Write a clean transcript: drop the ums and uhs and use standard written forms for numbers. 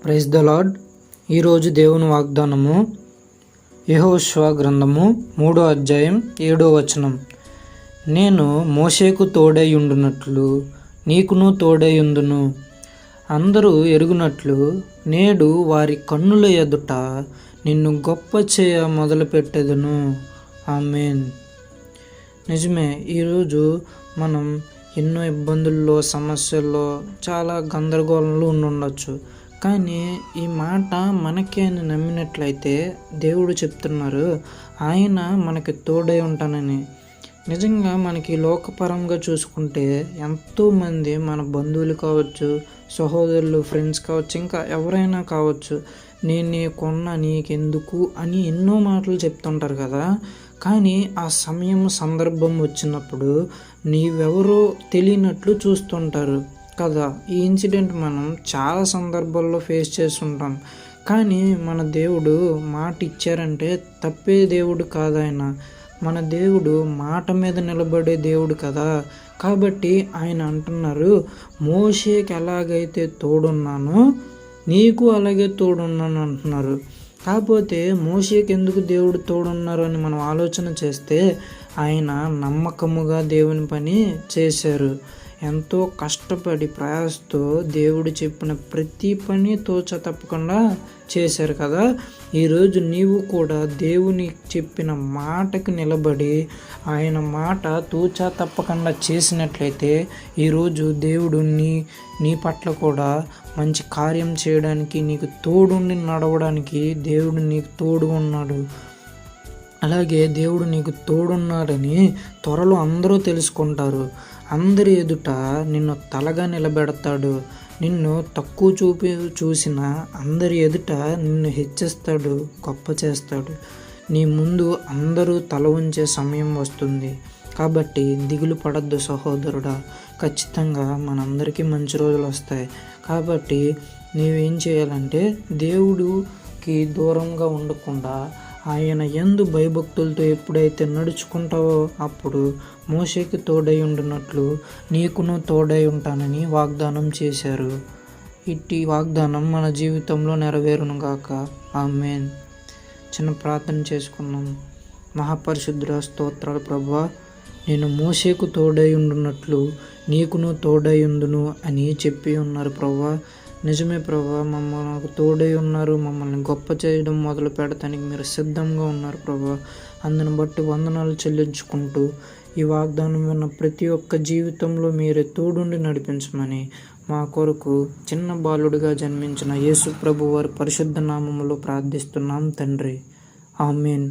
Praise the lord. ఈరోజు దేవుని వాగ్దానము యెహోషువ గ్రంథము 3వ అధ్యాయం 7వ వచనం. నేను మోషేకు తోడైయుండునట్లు నీకును తోడైయుందును, అందరూ ఎరుగునట్లు నేడు వారి కన్నుల ఎదుట నిన్ను గొప్ప చేయ మొదలుపెట్టెదను. ఆమేన్. నిజమే, ఈరోజు మనం ఎన్నో ఇబ్బందుల్లో, సమస్యల్లో, చాలా గందరగోళంలో ఉండొచ్చు. కానీ ఈ మాట మనకే అని నమ్మినట్లయితే దేవుడు చెప్తున్నారు ఆయన మనకి తోడై ఉంటానని. నిజంగా మనకి లోకపరంగా చూసుకుంటే ఎంతోమంది మన బంధువులు కావచ్చు, సహోదరులు, ఫ్రెండ్స్ కావచ్చు, ఇంకా ఎవరైనా కావచ్చు, నేను నీకున్నా నీకెందుకు అని ఎన్నో మాటలు చెప్తుంటారు కదా. కానీ ఆ సమయం సందర్భం వచ్చినప్పుడు నీవెవరో తెలియనట్లు చూస్తుంటారు కదా. ఈ ఇన్సిడెంట్ మనం చాలా సందర్భాల్లో ఫేస్ చేస్తుంటాం. కానీ మన దేవుడు మాట ఇచ్చారంటే తప్పే దేవుడు కాదు ఆయన. మన దేవుడు మాట మీద నిలబడే దేవుడు కదా. కాబట్టి ఆయన అంటున్నారు, మోషేకి ఎలాగైతే తోడున్నానో నీకు అలాగే తోడున్నాను అంటున్నారు. కాకపోతే మోషేకి ఎందుకు దేవుడు తోడున్నారు అని మనం ఆలోచన చేస్తే ఆయన నమ్మకముగా దేవుని పని చేశారు. ఎంతో కష్టపడి ప్రయాసతో దేవుడు చెప్పిన ప్రతి పని తోచ తప్పకుండా చేశారు కదా. ఈరోజు నీవు కూడా దేవుని చెప్పిన మాటకు నిలబడి ఆయన మాట తూచా తప్పకుండా చేసినట్లయితే ఈరోజు దేవుడు నీ పట్ల కూడా మంచి కార్యం చేయడానికి, నీకు తోడుండి నడవడానికి దేవుడు నీకు తోడు ఉన్నాడు. అలాగే దేవుడు నీకు తోడున్నాడని త్వరలో అందరూ తెలుసుకుంటారు. అందరి ఎదుట నిన్ను తలగా నిలబెడతాడు. నిన్ను తక్కువ చూసిన అందరి ఎదుట నిన్ను హెచ్చిస్తాడు, గొప్ప చేస్తాడు. నీ ముందు అందరూ తల ఉంచే సమయం వస్తుంది. కాబట్టి దిగులు పడద్దు సహోదరుడా. ఖచ్చితంగా మనందరికీ మంచి రోజులు వస్తాయి. కాబట్టి నీవేం చేయాలంటే దేవుడికి దూరంగా ఉండకుండా ఆయన యందు భయభక్తులతో ఎప్పుడైతే నడుచుకుంటావో అప్పుడు మోషేకి తోడై ఉండినట్లు నీకును తోడై ఉంటానని వాగ్దానం చేశారు. ఇట్టి వాగ్దానం మన జీవితంలో నెరవేరును గాక. ఆమేన్. చిన్న ప్రార్థన చేసుకున్నాం. మహాపరిశుద్ధుడా, స్తోత్రాలు ప్రభువా. నేను మోషేకు తోడై ఉండునట్లు నీకును తోడై ఉందును అని చెప్పి ఉన్నారు ప్రభువా. నిజమే ప్రభువా, మమ్మల్ని తోడై ఉన్నారు. మమ్మల్ని గొప్ప చేయడం మొదలు పెడతానికి మీరు సిద్ధంగా ఉన్నారు ప్రభువా. అందుని బట్టి వందనాలు చెల్లించుకుంటూ ఈ వాగ్దానం విన్న ప్రతి ఒక్క జీవితంలో మీరే తోడుండి నడిపించమని మా కొరకు చిన్న బాలుడిగా జన్మించిన యేసు ప్రభు వారి పరిశుద్ధ నామములో ప్రార్థిస్తున్నాం తండ్రి. ఆమేన్.